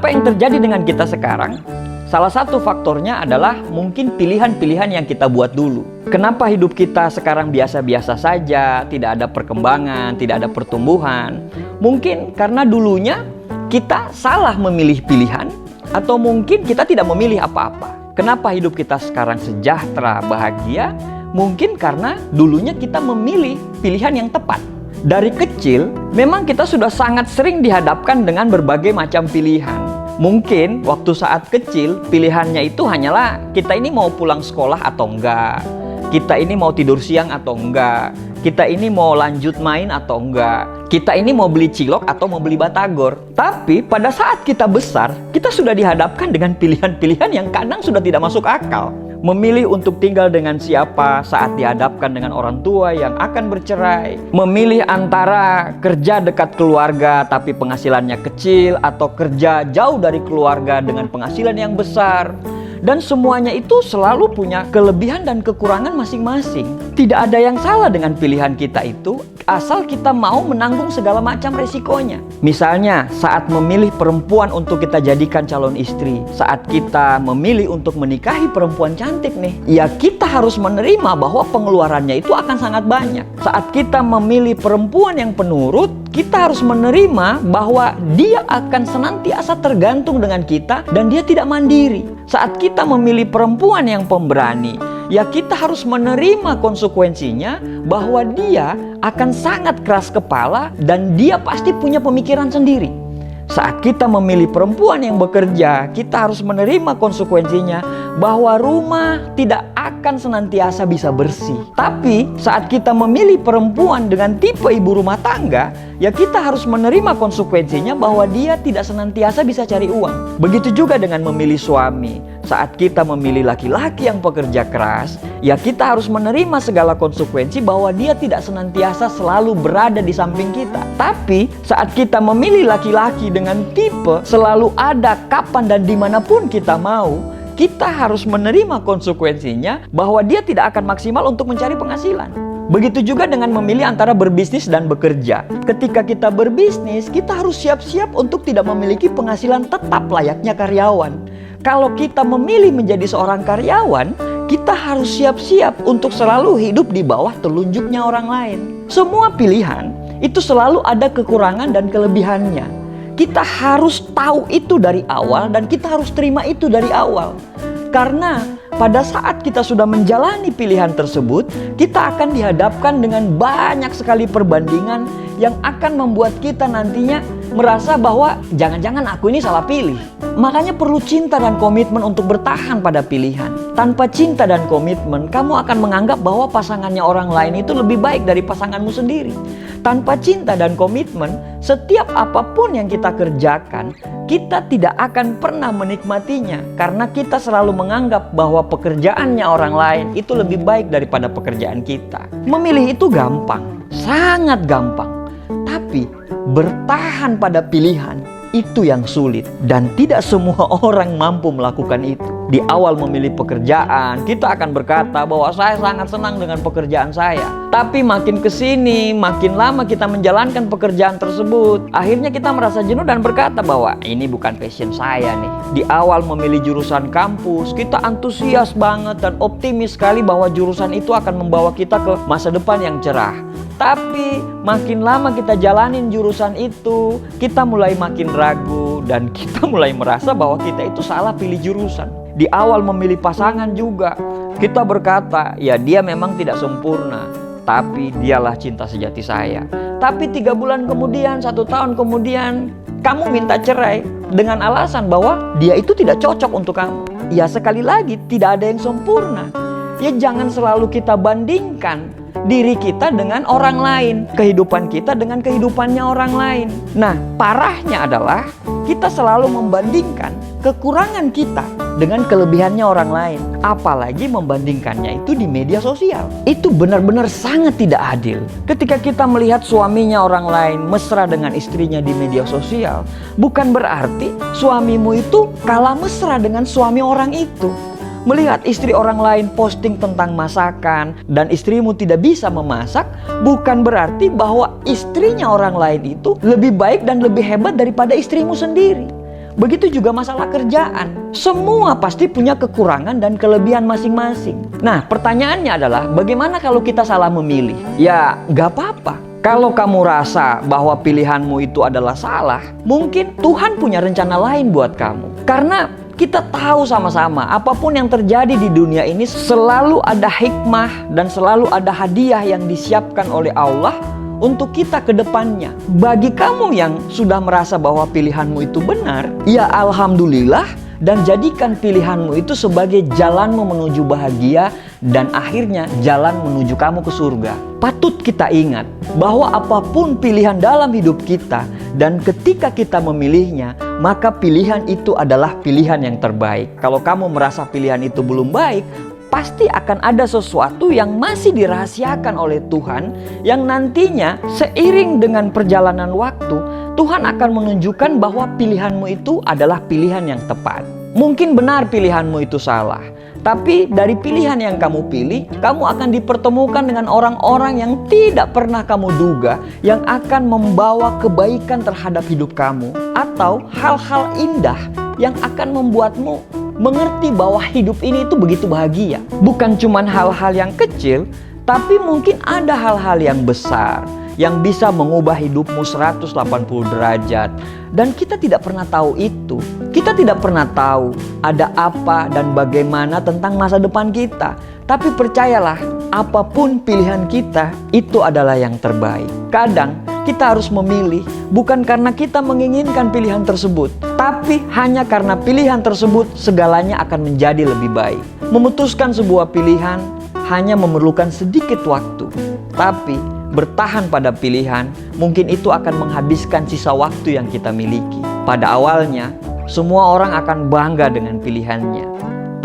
Apa yang terjadi dengan kita sekarang? Salah satu faktornya adalah mungkin pilihan-pilihan yang kita buat dulu. Kenapa hidup kita sekarang biasa-biasa saja, tidak ada perkembangan, tidak ada pertumbuhan? Mungkin karena dulunya kita salah memilih pilihan, atau mungkin kita tidak memilih apa-apa. Kenapa hidup kita sekarang sejahtera, bahagia? Mungkin karena dulunya kita memilih pilihan yang tepat. Dari kecil, memang kita sudah sangat sering dihadapkan dengan berbagai macam pilihan. Mungkin waktu saat kecil pilihannya itu hanyalah kita ini mau pulang sekolah atau enggak, kita ini mau tidur siang atau enggak, kita ini mau lanjut main atau enggak, kita ini mau beli cilok atau mau beli batagor. Tapi pada saat kita besar, kita sudah dihadapkan dengan pilihan-pilihan yang kadang sudah tidak masuk akal. Memilih untuk tinggal dengan siapa saat dihadapkan dengan orang tua yang akan bercerai. Memilih antara kerja dekat keluarga tapi penghasilannya kecil, atau kerja jauh dari keluarga dengan penghasilan yang besar. Dan semuanya itu selalu punya kelebihan dan kekurangan masing-masing. Tidak ada yang salah dengan pilihan kita itu, asal kita mau menanggung segala macam resikonya. Misalnya saat memilih perempuan untuk kita jadikan calon istri, saat kita memilih untuk menikahi perempuan cantik nih, ya kita harus menerima bahwa pengeluarannya itu akan sangat banyak. Saat kita memilih perempuan yang penurut, kita harus menerima bahwa dia akan senantiasa tergantung dengan kita dan dia tidak mandiri. Saat kita memilih perempuan yang pemberani, ya kita harus menerima konsekuensinya bahwa dia akan sangat keras kepala dan dia pasti punya pemikiran sendiri. Saat kita memilih perempuan yang bekerja, kita harus menerima konsekuensinya bahwa rumah tidak akan senantiasa bisa bersih. Tapi saat kita memilih perempuan dengan tipe ibu rumah tangga, ya kita harus menerima konsekuensinya bahwa dia tidak senantiasa bisa cari uang. Begitu juga dengan memilih suami. Saat kita memilih laki-laki yang pekerja keras, ya kita harus menerima segala konsekuensi bahwa dia tidak senantiasa selalu berada di samping kita. Tapi saat kita memilih laki-laki dengan tipe selalu ada kapan dan dimanapun kita mau, kita harus menerima konsekuensinya bahwa dia tidak akan maksimal untuk mencari penghasilan. Begitu juga dengan memilih antara berbisnis dan bekerja. Ketika kita berbisnis, kita harus siap-siap untuk tidak memiliki penghasilan tetap layaknya karyawan. Kalau kita memilih menjadi seorang karyawan, kita harus siap-siap untuk selalu hidup di bawah telunjuknya orang lain. Semua pilihan itu selalu ada kekurangan dan kelebihannya. Kita harus tahu itu dari awal dan kita harus terima itu dari awal. Karena pada saat kita sudah menjalani pilihan tersebut, kita akan dihadapkan dengan banyak sekali perbandingan yang akan membuat kita nantinya merasa bahwa jangan-jangan aku ini salah pilih. Makanya perlu cinta dan komitmen untuk bertahan pada pilihan. Tanpa cinta dan komitmen, kamu akan menganggap bahwa pasangannya orang lain itu lebih baik dari pasanganmu sendiri. Tanpa cinta dan komitmen, setiap apapun yang kita kerjakan, kita tidak akan pernah menikmatinya. Karena kita selalu menganggap bahwa pekerjaannya orang lain itu lebih baik daripada pekerjaan kita. Memilih itu gampang, sangat gampang. Tapi bertahan pada pilihan itu yang sulit, dan tidak semua orang mampu melakukan itu. Di awal memilih pekerjaan, kita akan berkata bahwa saya sangat senang dengan pekerjaan saya. Tapi makin kesini, makin lama kita menjalankan pekerjaan tersebut, akhirnya kita merasa jenuh dan berkata bahwa ini bukan passion saya nih. Di awal memilih jurusan kampus, kita antusias banget dan optimis sekali bahwa jurusan itu akan membawa kita ke masa depan yang cerah. Tapi makin lama kita jalanin jurusan itu, kita mulai makin ragu dan kita mulai merasa bahwa kita itu salah pilih jurusan. Di awal memilih pasangan juga, kita berkata, ya dia memang tidak sempurna, tapi dialah cinta sejati saya. Tapi 3 bulan kemudian, 1 tahun kemudian, kamu minta cerai dengan alasan bahwa dia itu tidak cocok untuk kamu. Ya sekali lagi, tidak ada yang sempurna. Ya jangan selalu kita bandingkan diri kita dengan orang lain, kehidupan kita dengan kehidupannya orang lain. Nah, parahnya adalah kita selalu membandingkan kekurangan kita dengan kelebihannya orang lain. Apalagi membandingkannya itu di media sosial. Itu benar-benar sangat tidak adil. Ketika kita melihat suaminya orang lain mesra dengan istrinya di media sosial, bukan berarti suamimu itu kalah mesra dengan suami orang itu. Melihat istri orang lain posting tentang masakan dan istrimu tidak bisa memasak, bukan berarti bahwa istrinya orang lain itu lebih baik dan lebih hebat daripada istrimu sendiri. Begitu juga masalah kerjaan. Semua pasti punya kekurangan dan kelebihan masing-masing. Nah, pertanyaannya adalah bagaimana kalau kita salah memilih? Ya, gak apa-apa. Kalau kamu rasa bahwa pilihanmu itu adalah salah, mungkin Tuhan punya rencana lain buat kamu. Karena kita tahu sama-sama, apapun yang terjadi di dunia ini selalu ada hikmah dan selalu ada hadiah yang disiapkan oleh Allah untuk kita ke depannya. Bagi kamu yang sudah merasa bahwa pilihanmu itu benar, ya alhamdulillah, dan jadikan pilihanmu itu sebagai jalanmu menuju bahagia dan akhirnya jalan menuju kamu ke surga. Patut kita ingat bahwa apapun pilihan dalam hidup kita dan ketika kita memilihnya, maka pilihan itu adalah pilihan yang terbaik. Kalau kamu merasa pilihan itu belum baik, pasti akan ada sesuatu yang masih dirahasiakan oleh Tuhan yang nantinya seiring dengan perjalanan waktu Tuhan akan menunjukkan bahwa pilihanmu itu adalah pilihan yang tepat. Mungkin benar pilihanmu itu salah, tapi dari pilihan yang kamu pilih, kamu akan dipertemukan dengan orang-orang yang tidak pernah kamu duga yang akan membawa kebaikan terhadap hidup kamu atau hal-hal indah yang akan membuatmu mengerti bahwa hidup ini itu begitu bahagia. Bukan cuma hal-hal yang kecil, tapi mungkin ada hal-hal yang besar yang bisa mengubah hidupmu 180 derajat. Dan kita tidak pernah tahu itu. Kita tidak pernah tahu ada apa dan bagaimana tentang masa depan kita. Tapi percayalah, apapun pilihan kita, itu adalah yang terbaik. Kadang kita harus memilih bukan karena kita menginginkan pilihan tersebut, tapi hanya karena pilihan tersebut segalanya akan menjadi lebih baik. Memutuskan sebuah pilihan hanya memerlukan sedikit waktu, tapi bertahan pada pilihan mungkin itu akan menghabiskan sisa waktu yang kita miliki. Pada awalnya, semua orang akan bangga dengan pilihannya,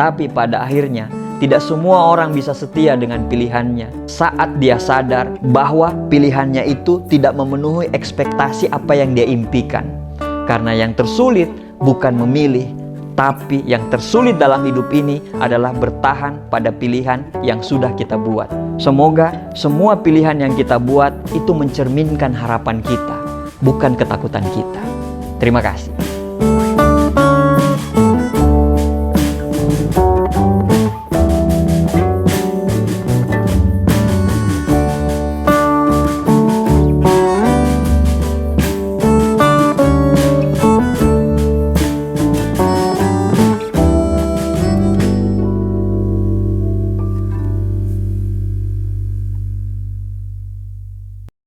tapi pada akhirnya tidak semua orang bisa setia dengan pilihannya saat dia sadar bahwa pilihannya itu tidak memenuhi ekspektasi apa yang dia impikan. Karena yang tersulit bukan memilih, tapi yang tersulit dalam hidup ini adalah bertahan pada pilihan yang sudah kita buat. Semoga semua pilihan yang kita buat itu mencerminkan harapan kita, bukan ketakutan kita. Terima kasih.